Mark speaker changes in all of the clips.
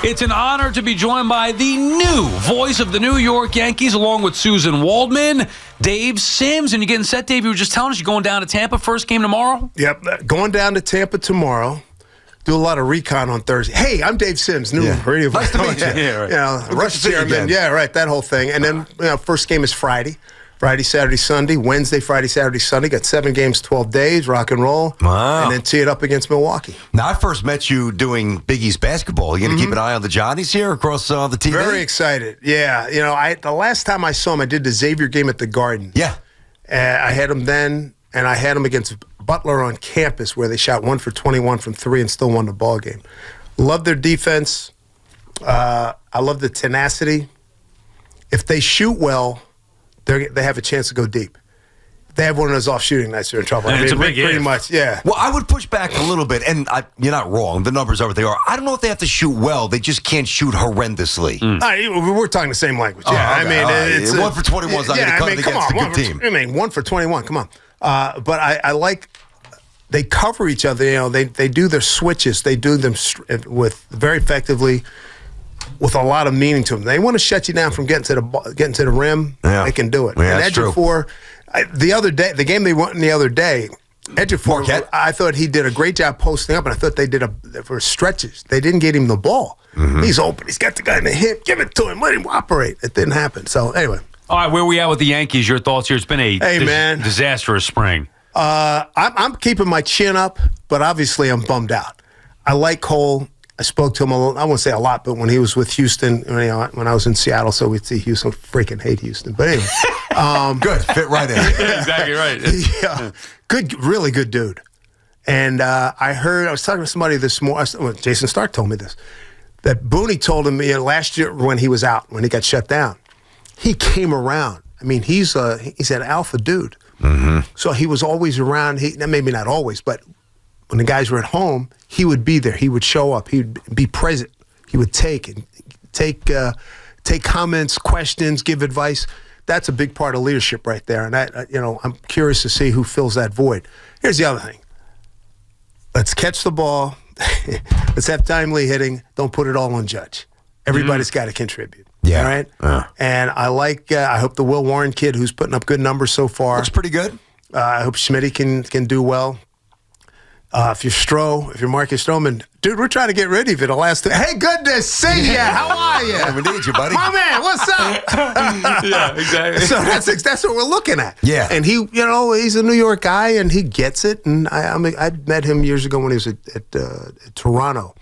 Speaker 1: It's an honor to be joined by the new voice of the New York Yankees, along with Susan Waldman, Dave Sims. And you're getting set, Dave. You were just telling us you're going down to Tampa, first game tomorrow?
Speaker 2: Yep, going down to Tampa tomorrow. Do a lot of recon on Thursday. Hey, I'm Dave Sims, new radio voice.
Speaker 3: Nice to meet you.
Speaker 2: Yeah, right. Rush chairman. Yeah, right, that whole thing. And then first game is Friday. Friday, Saturday, Sunday. Wednesday, Friday, Saturday, Sunday. Got 7 games, 12 days, rock and roll.
Speaker 3: Wow.
Speaker 2: And then tee it up against Milwaukee.
Speaker 3: Now, I first met you doing Big East basketball. You going to keep an eye on the Johnnies here across the TV?
Speaker 2: Very excited. Yeah. The last time I saw him, I did the Xavier game at the Garden.
Speaker 3: Yeah.
Speaker 2: I had him then, and I had him against Butler on campus where they shot 1 for 21 from 3 and still won the ball game. Love their defense. I love the tenacity. If they shoot well, they have a chance to go deep. If they have one of those off shooting nights, they're in trouble.
Speaker 1: It's a big
Speaker 2: pretty
Speaker 1: if.
Speaker 2: much, yeah.
Speaker 3: Well, I would push back a little bit, and you're not wrong. The numbers are what they are. I don't know if they have to shoot well. They just can't shoot horrendously.
Speaker 2: We're talking the same language. Yeah,
Speaker 3: okay.
Speaker 2: It's
Speaker 3: 1 for 21 is not going to cut it against a good team.
Speaker 2: 1 for 21. Come on. But I like they cover each other. They do their switches. They do them with very effectively, with a lot of meaning to them. They want to shut you down from getting to the rim.
Speaker 3: Yeah.
Speaker 2: They can do it.
Speaker 3: Yeah,
Speaker 2: and
Speaker 3: that's true.
Speaker 2: Ejiofor, the other day, the game they won the other day, Ejiofor, I thought he did a great job posting up, and I thought they did for stretches. They didn't get him the ball. He's open. He's got the guy in the hip. Give it to him. Let him operate. It didn't happen. So anyway.
Speaker 1: All right, where we at with the Yankees? Your thoughts here? It's been a disastrous spring.
Speaker 2: I'm keeping my chin up, but obviously I'm bummed out. I like Cole. I spoke to him I won't say a lot, but when he was with Houston, when I was in Seattle, so we'd see Houston. Freaking hate Houston. But anyway.
Speaker 3: Good. Fit right in.
Speaker 1: Exactly right.
Speaker 2: Yeah. Really good dude. And I was talking to somebody this morning. Jason Stark told me this, that Booney told him last year when he was out, when he got shut down, he came around. I mean, he's an alpha dude. So he was always around. Maybe not always, but when the guys were at home, he would be there. He would show up. He would be present. He would take comments, questions, give advice. That's a big part of leadership right there. And I'm curious to see who fills that void. Here's the other thing. Let's catch the ball. Let's have timely hitting. Don't put it all on Judge. Everybody's got to contribute.
Speaker 3: Yeah.
Speaker 2: All right? And I hope the Will Warren kid, who's putting up good numbers so far.
Speaker 3: Looks pretty good.
Speaker 2: I hope Schmitty can do well. If you're Marcus Stroman, dude, we're trying to get rid of you the last two. Hey, good to see you. How are you?
Speaker 3: Yeah, we need you, buddy.
Speaker 2: My man, what's up?
Speaker 1: Yeah, exactly.
Speaker 2: So that's what we're looking at.
Speaker 3: Yeah.
Speaker 2: And he's a New York guy, and he gets it. And I met him years ago when he was at Toronto.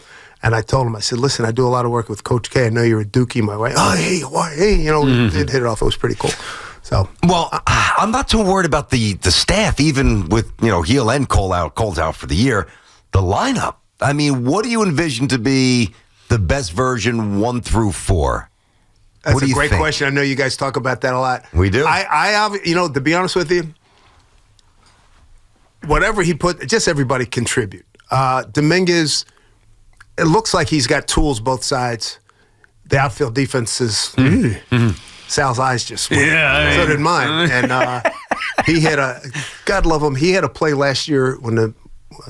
Speaker 2: And I told him, I said, listen, I do a lot of work with Coach K. I know you're a Dookie, my wife. Oh, hey, we did hit it off. It was pretty cool. So,
Speaker 3: well, I'm not too worried about the staff, even with Heel and called out for the year. The lineup. I mean, what do you envision to be the best version 1 through 4?
Speaker 2: That's a great question. I know you guys talk about that a lot.
Speaker 3: We do.
Speaker 2: To be honest with you, whatever he put, just everybody contribute. Dominguez, it looks like he's got tools both sides. The outfield defense is. Sal's eyes just split.
Speaker 1: Yeah,
Speaker 2: so did mine. And he had God love him, he had a play last year when the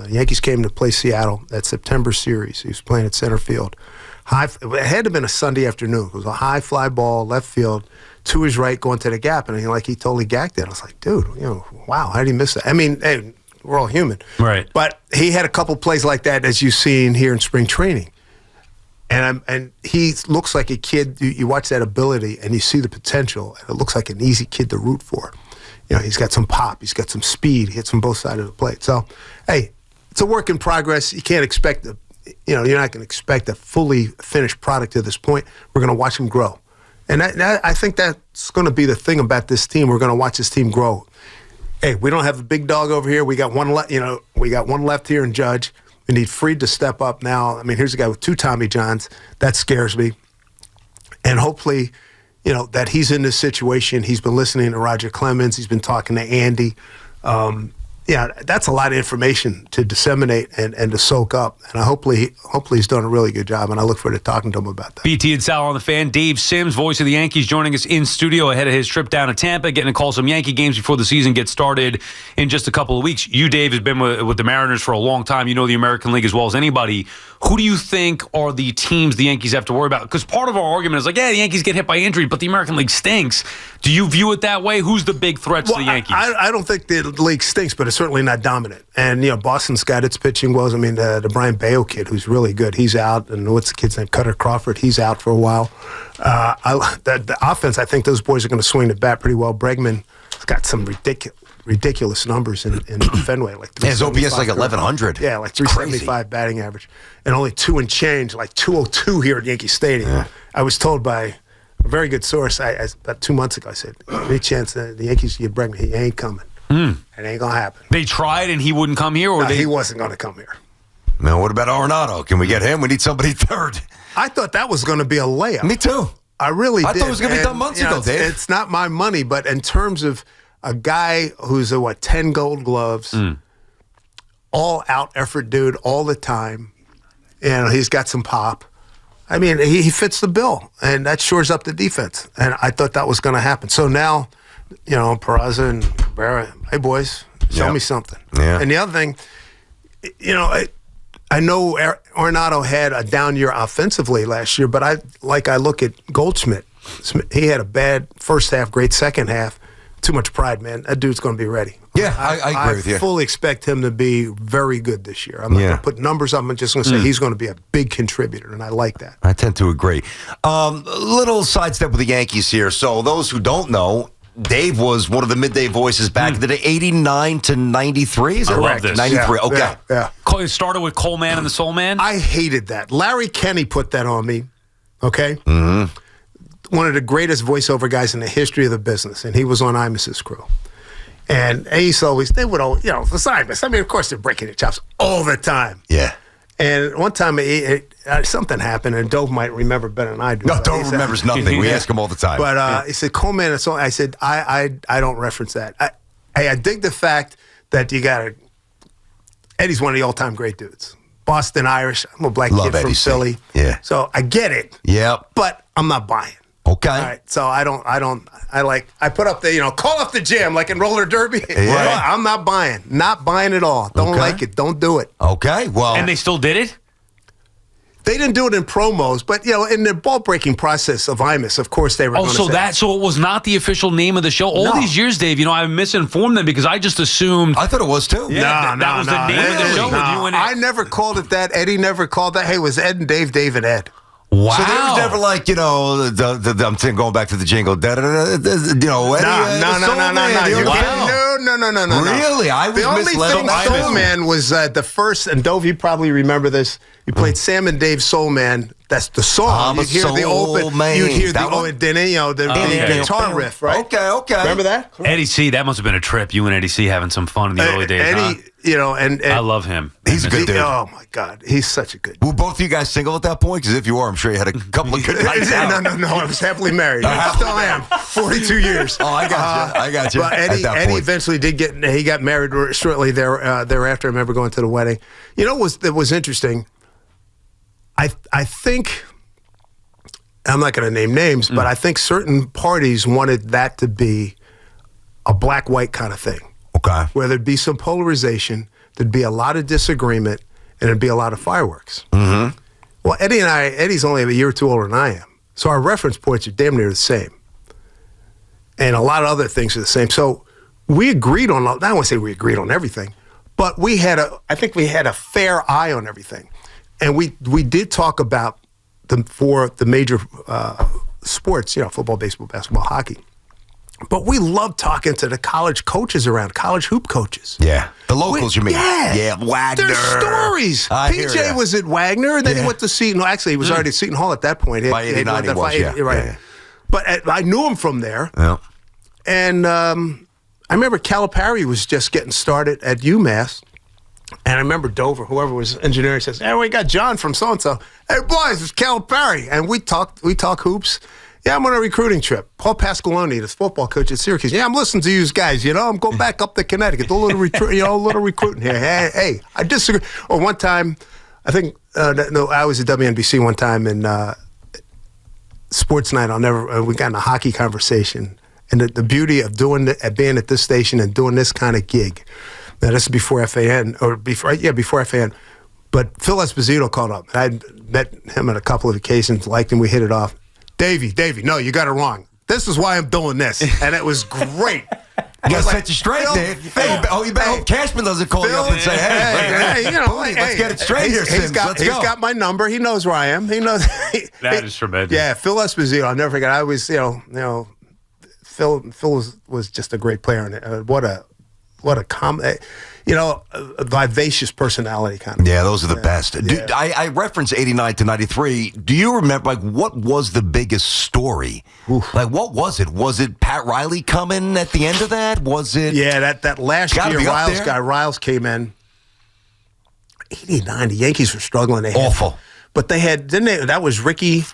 Speaker 2: Yankees came to play Seattle, that September series. He was playing at center field. It had to have been a Sunday afternoon. It was a high fly ball, left field, to his right, going to the gap. And he totally gagged it. I was like, dude, wow, how did he miss that? I mean, hey, we're all human.
Speaker 1: Right.
Speaker 2: But he had a couple plays like that, as you've seen here in spring training. And he looks like a kid. You watch that ability and you see the potential, and it looks like an easy kid to root for. He's got some pop, he's got some speed, he hits from both sides of the plate. So, hey, it's a work in progress. You can't expect you're not going to expect a fully finished product at this point. We're going to watch him grow, and I think that's going to be the thing about this team. We're going to watch this team grow. Hey, we don't have a big dog over here. We got one we got one left here in Judge. We need Fried to step up now. I mean, here's a guy with 2 Tommy Johns. That scares me. And hopefully, that he's in this situation. He's been listening to Roger Clemens. He's been talking to Andy. yeah, that's a lot of information to disseminate and to soak up. And hopefully he's done a really good job, and I look forward to talking to him about that.
Speaker 1: BT and Sal on the Fan. Dave Sims, voice of the Yankees, joining us in studio ahead of his trip down to Tampa, getting to call some Yankee games before the season gets started in just a couple of weeks. You, Dave, has been with the Mariners for a long time. You know the American League as well as anybody. Who do you think are the teams the Yankees have to worry about? Because part of our argument is like, yeah, the Yankees get hit by injury, but the American League stinks. Do you view it that way? Who's the big threats to the Yankees?
Speaker 2: I don't think the league stinks, but it's certainly not dominant. And, Boston's got its pitching woes. I mean, the Brian Bayo kid, who's really good, he's out. And what's the kid's name? Cutter Crawford, he's out for a while. The offense, I think those boys are going to swing the bat pretty well. Bregman's got some ridiculous numbers in Fenway. Like
Speaker 3: his OPS like 1,100.
Speaker 2: Yeah, like 375 batting average. And only 2 and change, like 202 here at Yankee Stadium. Yeah. I was told by a very good source about 2 months ago, I said, any chance that the Yankees get Bregman, he ain't coming. It ain't going to happen.
Speaker 1: They tried and he wouldn't come here? Or
Speaker 2: he wasn't going to come here.
Speaker 3: Now, what about Arenado? Can we get him? We need somebody third.
Speaker 2: I thought that was going to be a layup.
Speaker 3: Me too.
Speaker 2: I really did.
Speaker 3: I thought it was going to be done months ago, Dave.
Speaker 2: It's not my money, but in terms of a guy who's 10 gold gloves, all out effort dude all the time, and he's got some pop. I mean, he fits the bill, and that shores up the defense. And I thought that was going to happen. So now, Peraza and Cabrera, hey, boys, show me something.
Speaker 3: Yeah.
Speaker 2: And the other thing, I know Arenado had a down year offensively last year, but I look at Goldschmidt. He had a bad first half, great second half. Too much pride, man. That dude's going to be ready.
Speaker 3: Yeah, I agree with you.
Speaker 2: I fully expect him to be very good this year. I'm not going to put numbers up. I'm just going to say he's going to be a big contributor, and I like that.
Speaker 3: I tend to agree. Little sidestep with the Yankees here. So those who don't know, Dave was one of the midday voices back in the day, 89 to 93. Is that
Speaker 1: right?
Speaker 3: I love this. 93.
Speaker 2: Yeah,
Speaker 3: okay.
Speaker 2: Yeah.
Speaker 1: It started with Coleman and the Soul Man?
Speaker 2: I hated that. Larry Kenney put that on me, okay? Mm-hmm. One of the greatest voiceover guys in the history of the business, and he was on Imus's crew. And they would always, for Imus, I mean, of course, they're breaking their chops all the time.
Speaker 3: Yeah.
Speaker 2: And one time, something happened, and Dove might remember better than I do.
Speaker 3: No, Dove remembers nothing. We ask him all the time.
Speaker 2: But he said, Coleman and Soul. I said, I don't reference that. I dig the fact that Eddie's one of the all-time great dudes. Boston Irish. I'm a black kid from
Speaker 3: Eddie
Speaker 2: Philly.
Speaker 3: Yeah.
Speaker 2: So I get it.
Speaker 3: Yeah.
Speaker 2: But I'm not buying.
Speaker 3: Okay.
Speaker 2: All right. So I put up the, call off the jam like in roller derby.
Speaker 3: Yeah.
Speaker 2: Well, I'm not buying. Not buying at all. Don't like it. Don't do it.
Speaker 3: Okay. Well.
Speaker 1: And they still did it?
Speaker 2: They didn't do it in promos, but in the ball breaking process of Imus, of course they were.
Speaker 1: So it was not the official name of the show. All these years, Dave, I've misinformed them because I just assumed.
Speaker 3: I thought it was too.
Speaker 1: Yeah, that was the name of the show with you and Ed.
Speaker 2: I never called it that. Eddie never called that. Hey, it was Ed and Dave, Dave and Ed.
Speaker 1: Wow.
Speaker 3: So there was never like, I'm going back to the jingle. Eddie,
Speaker 2: No.
Speaker 3: Really? I was
Speaker 2: the only
Speaker 3: misled on
Speaker 2: thing
Speaker 3: that.
Speaker 2: Soul Man was the first, and Dove, you probably remember this. You played Sam and Dave Soul Man. That's the song.
Speaker 3: You'd hear the open. You'd hear
Speaker 2: the guitar riff, right?
Speaker 3: Okay.
Speaker 2: Remember that?
Speaker 1: Eddie C, that must have been a trip. You and Eddie C having some fun in the early days.
Speaker 2: Eddie,
Speaker 1: and I love him.
Speaker 3: He's a good dude.
Speaker 2: Oh my God, he's such a good dude.
Speaker 3: Were both of you guys single at that point? Because if you were, I'm sure you had a couple of good nights out.
Speaker 2: No. I was happily married. I still am. 42 years.
Speaker 3: Oh, I got you.
Speaker 2: But Eddie eventually did he got married shortly thereafter. I remember going to the wedding. It was interesting. I think, I'm not going to name names, but I think certain parties wanted that to be a black-white kind of thing.
Speaker 3: Okay.
Speaker 2: Where there'd be some polarization, there'd be a lot of disagreement, and there'd be a lot of fireworks. Mm-hmm. Well, Eddie's only a year or two older than I am. So our reference points are damn near the same. And a lot of other things are the same. So we agreed on, I don't want to say we agreed on everything, but I think we had a fair eye on everything. And we did talk about the major sports, football, baseball, basketball, hockey. But we love talking to the college coaches around, college hoop coaches.
Speaker 3: Yeah. The locals, you mean? Yeah, Wagner.
Speaker 2: There's stories. PJ was at Wagner, and then he went to Seton Hall. Actually, he was already at Seton Hall at that point.
Speaker 3: By 89 he was, yeah.
Speaker 2: Right.
Speaker 3: Yeah.
Speaker 2: But I knew him from there.
Speaker 3: Yeah.
Speaker 2: And I remember Calipari was just getting started at UMass. And I remember Dover, whoever was engineering, says, "Hey, we got John from so-and-so. Hey, boys, it's Calipari." And we talk hoops. Yeah, I'm on a recruiting trip. Paul Pasqualoni, this football coach at Syracuse. Yeah, I'm listening to you guys. I'm going back up to Connecticut. A little recruiting here. Hey, I disagree. Or one time, I think I was at WNBC one time in Sports Night. We got in a hockey conversation, and the beauty of being at this station and doing this kind of gig. Now this is before FAN before FAN. But Phil Esposito called up. I'd met him on a couple of occasions, liked him, we hit it off. Davey, no, you got it wrong. This is why I'm doing this. And it was great.
Speaker 3: You got to set you straight, Dave. You better hope Cashman doesn't call you up and say, hey, let's get it straight here, Sims.
Speaker 2: He's got my number. He knows where I am. He knows.
Speaker 1: That is tremendous.
Speaker 2: Yeah, Phil Esposito, I'll never forget. I always, Phil was just a great player. And what a a vivacious personality kind of.
Speaker 3: Yeah, those are the best. Dude, I reference 89 to 93. Do you remember, what was the biggest story? Oof. What was it? Was it Pat Riley coming at the end of that? Was it?
Speaker 2: Yeah, that last year, Riles came in. 89, the Yankees were struggling.
Speaker 3: Awful.
Speaker 2: But they had, that was Ricky,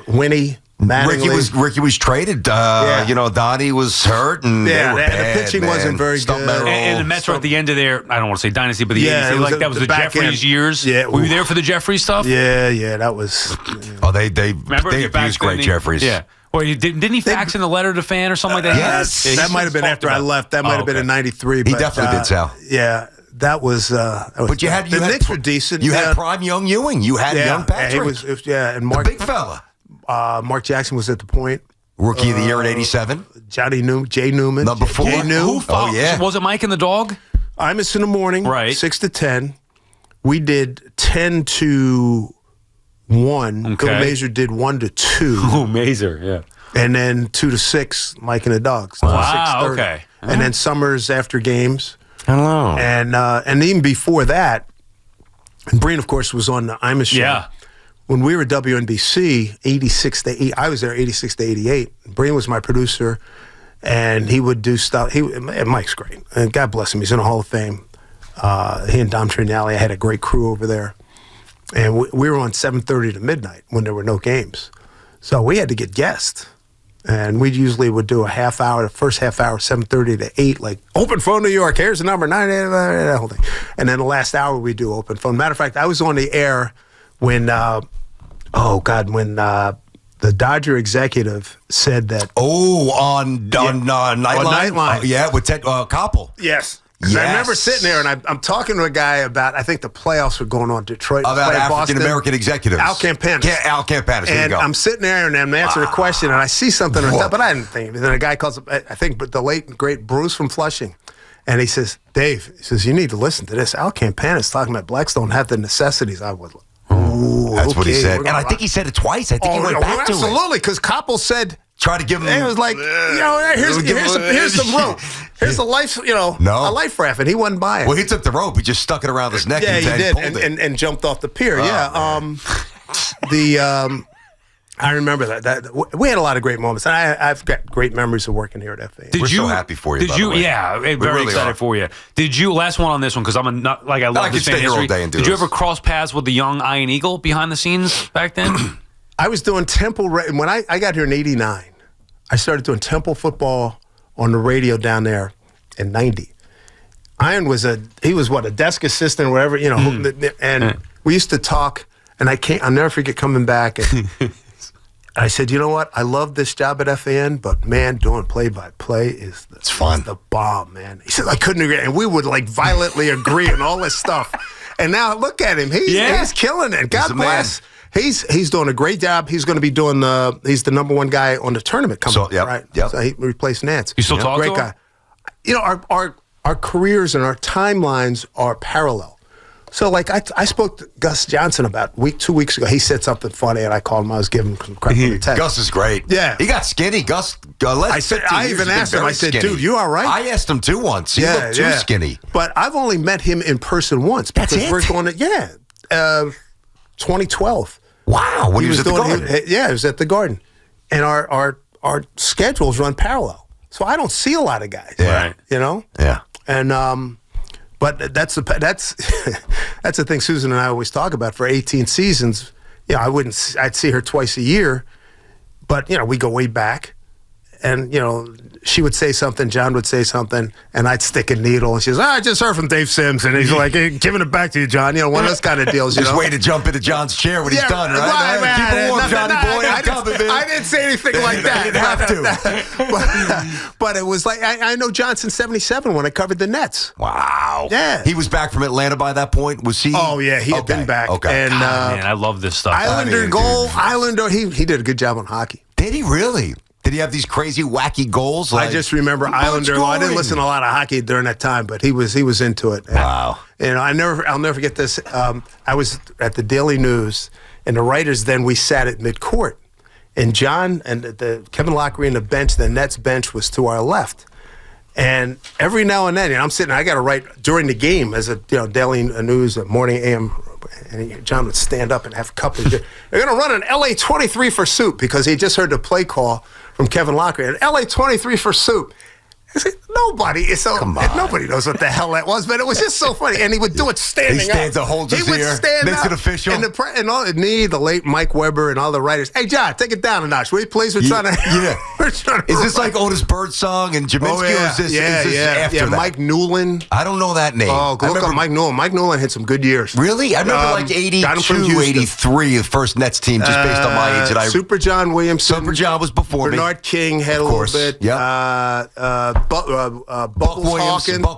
Speaker 2: Winnie, Mattingly.
Speaker 3: Ricky was traded. Donnie was hurt, and they were bad,
Speaker 2: the pitching wasn't very good.
Speaker 1: And the Mets were at the end of their, I don't want to say dynasty, but the 80s. That was the Jeffries years.
Speaker 2: Yeah,
Speaker 1: were you there for the Jeffries stuff?
Speaker 2: Yeah, that was.
Speaker 3: Oh, they abused great Jeffries.
Speaker 1: Yeah. Or didn't he fax in a letter to fan or something like that?
Speaker 3: Yes.
Speaker 2: That might have been after I left. That might have been in 93.
Speaker 3: He definitely did, Sal.
Speaker 2: Yeah. That was. But
Speaker 3: you had the
Speaker 2: Knicks were decent.
Speaker 3: You had prime young Ewing. You had young Patrick.
Speaker 2: And Mark,
Speaker 3: the big fella.
Speaker 2: Mark Jackson was at the point.
Speaker 3: Rookie of the year in '87.
Speaker 2: Jay Newman.
Speaker 3: Number 4.
Speaker 1: Oh yeah. Was it Mike and the dog?
Speaker 2: Imus in the morning.
Speaker 1: Right.
Speaker 2: 6 to 10. We did 10 to 1.
Speaker 1: Okay.
Speaker 2: Bill Mazur did 1 to 2.
Speaker 1: Oh, Mazur, yeah.
Speaker 2: And then 2 to 6. Mike and the dogs.
Speaker 1: Wow. Okay.
Speaker 2: And then Summers after games.
Speaker 3: Hello.
Speaker 2: And even before that, and Breen, of course, was on the Imus show.
Speaker 1: Yeah.
Speaker 2: When we were at WNBC, 86 to 8, I was there 86 to 88. Breen was my producer, and he would do stuff. And Mike's great. And God bless him. He's in the Hall of Fame. He and Dom Trinali, I had a great crew over there. And we were on 7:30 to midnight when there were no games. So we had to get guests. And we usually would do a half hour, the first half hour, 7:30 to 8, like, open phone New York, here's the number, 9, that whole thing. And then the last hour we do open phone. Matter of fact, I was on the air when, when the Dodger executive said that.
Speaker 3: On Nightline? Yeah, with Ted Koppel.
Speaker 2: Yes. Yes. I remember sitting there, and I'm talking to a guy about, I think the playoffs were going on Detroit.
Speaker 3: About African-American executives.
Speaker 2: Al Campanis.
Speaker 3: Al Campanis, there you go.
Speaker 2: I'm sitting there, and I'm answering a question, and I see something on top, but I didn't think. And then a guy calls up, I think, the late, great Bruce from Flushing. And he says, Dave, you need to listen to this. Al Campanis talking about blacks don't have the necessities. I was like,
Speaker 3: that's what he said. And I think he said it twice. I think he went back to it.
Speaker 2: Absolutely, because Koppel said,
Speaker 3: try to give him.
Speaker 2: It was like, here's some rope. Here's a life, a life raft, and he wasn't buying.
Speaker 3: Well, he took the rope. He just stuck it around his neck.
Speaker 2: Yeah,
Speaker 3: and
Speaker 2: he did, and jumped off the pier. I remember that. We had a lot of great moments, and I've got great memories of working here at FAN.
Speaker 3: We're so happy for you.
Speaker 1: Yeah, very really excited for you. Did you? Last one on this one because I love this fan history. Did you ever cross paths with the young Ian Eagle behind the scenes back then?
Speaker 2: I was doing Temple when I got here in '89. I started doing Temple football on the radio down there in '90. Ian was a desk assistant or whatever, and we used to talk. And I'll never forget coming back and. I said, you know what? I love this job at FAN, but man, doing play-by-play it's fun. The bomb, man. He said, I couldn't agree. And we would violently agree and all this stuff. And now look at him. He's killing it. God bless. He's doing a great job. He's going to be doing he's the number one guy on the tournament coming up, right? Yep. So he replaced Nance.
Speaker 1: You still talk to him?
Speaker 2: Great guy. Our careers and our timelines are parallel. So, I spoke to Gus Johnson about 2 weeks ago. He said something funny, and I called him. I was giving him some credit for the text.
Speaker 3: Gus is great.
Speaker 2: Yeah.
Speaker 3: He got skinny. Gus,
Speaker 2: I even asked him, I said, dude, you all right?
Speaker 3: I asked him too once. He looked too skinny.
Speaker 2: But I've only met him in person once.
Speaker 3: That's
Speaker 2: because
Speaker 3: it?
Speaker 2: We're going to, 2012.
Speaker 3: Wow. When he was at the Garden.
Speaker 2: He was at the Garden. And our schedules run parallel. So I don't see a lot of guys.
Speaker 3: Yeah.
Speaker 2: Yeah. And, but that's the thing Susan and I always talk about. For 18 seasons, I'd see her twice a year, But, we go way back. And, she would say something, John would say something, and I'd stick a needle. And she says, I just heard from Dave Sims. And he's like, hey, giving it back to you, John. One of those kind of deals,
Speaker 3: Just way to jump into John's chair when he's done, right?
Speaker 2: Right,
Speaker 3: Keep it warm, Johnny boy.
Speaker 2: I didn't say anything like that.
Speaker 3: You didn't have
Speaker 2: to. But it was like, I know John since 77 when I covered the Nets.
Speaker 3: Wow.
Speaker 2: Yeah.
Speaker 3: He was back from Atlanta by that point, was he?
Speaker 2: Oh, yeah, he had been back.
Speaker 3: Okay.
Speaker 2: And,
Speaker 1: man, I love this stuff.
Speaker 2: Islander, he did a good job on hockey.
Speaker 3: Did he really? Did he have these crazy, wacky goals?
Speaker 2: I just remember Islander. Well, I didn't listen to a lot of hockey during that time, but he was into it.
Speaker 3: Wow.
Speaker 2: And I'll never forget this. I was at the Daily News, and the writers then, we sat at midcourt. And John and Kevin Lockery and the Nets bench was to our left. And every now and then, I'm sitting, I got to write during the game as a Daily News, morning AM, and John would stand up and have a cup of They're going to run an LA 23 for soup, because he just heard the play call from Kevin Lockery. And LA 23 for soup. I said, nobody knows what the hell that was, but it was just so funny. And he would do it standing up.
Speaker 3: He stands up, holds his ear, makes it official.
Speaker 2: And the late Mike Weber and all the writers, hey, John, take it down a notch, will you please? We're trying to
Speaker 3: Is this like Otis Birdsong and Jaminski? Or is this after that?
Speaker 2: Mike Newland.
Speaker 3: I don't know that name.
Speaker 2: Oh, look up Mike Newland. Mike Newland had some good years.
Speaker 3: Really? I remember like 82, 83, the first Nets team, just based on my age.
Speaker 2: Super John Williamson.
Speaker 3: Super John was before me.
Speaker 2: Bernard King had a little bit.
Speaker 3: Yep.
Speaker 2: Buck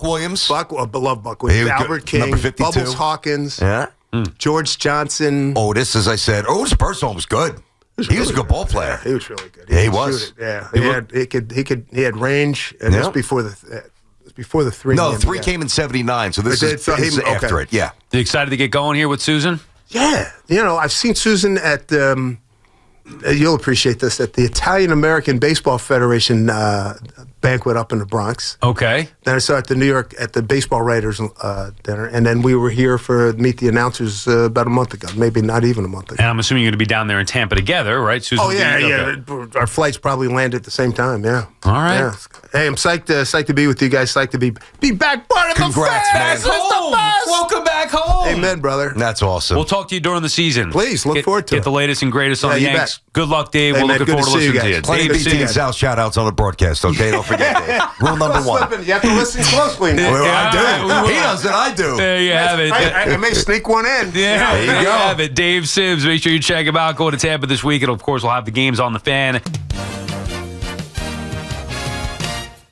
Speaker 2: Williams. Love Buck Williams. Albert King.
Speaker 3: Number 52.
Speaker 2: Bubbles Hawkins.
Speaker 3: Yeah.
Speaker 2: George Johnson.
Speaker 3: Otis, as I said. Otis Birdsong was good. He was a good ball player.
Speaker 2: He was really good.
Speaker 3: He was.
Speaker 2: Yeah. He had range, and this before the three.
Speaker 3: No, the three came in 79, so this is after it. Yeah.
Speaker 1: You excited to get going here with Susan?
Speaker 2: Yeah. I've seen Susan at you'll appreciate this, at the Italian American Baseball Federation banquet up in the Bronx.
Speaker 1: Okay.
Speaker 2: Then I saw at the Baseball Writers dinner, and then we were here for Meet the Announcers about a month ago, maybe not even a month ago.
Speaker 1: And I'm assuming you're going to be down there in Tampa together, right, Susan?
Speaker 2: Oh, yeah. Our flights probably landed at the same time, yeah.
Speaker 1: All right.
Speaker 2: Yeah. Hey, I'm psyched to be with you guys, psyched to be back part of
Speaker 3: Congrats,
Speaker 2: the
Speaker 3: man.
Speaker 2: fans. Home.
Speaker 1: Welcome back home.
Speaker 2: Amen, brother.
Speaker 3: That's awesome.
Speaker 1: We'll talk to you during the season.
Speaker 2: Please, look forward to it.
Speaker 1: Get the latest and greatest on the
Speaker 2: you
Speaker 1: Yanks.
Speaker 2: bet.
Speaker 1: Good luck, Dave.
Speaker 2: Hey,
Speaker 1: We're
Speaker 2: man,
Speaker 1: looking
Speaker 2: good
Speaker 1: forward to
Speaker 2: to see you
Speaker 1: listening to you.
Speaker 2: guys.
Speaker 3: Plenty of BT and South shout-outs on the broadcast, okay? Don't forget that. Rule number one.
Speaker 2: You have to listen closely.
Speaker 3: I do. He does it. I do.
Speaker 1: There you have it.
Speaker 2: I may sneak one in.
Speaker 1: Yeah,
Speaker 3: there you go.
Speaker 1: have it. Dave Sims. Make sure you check him out. Go to Tampa this week. And, of course, we'll have the games on the Fan.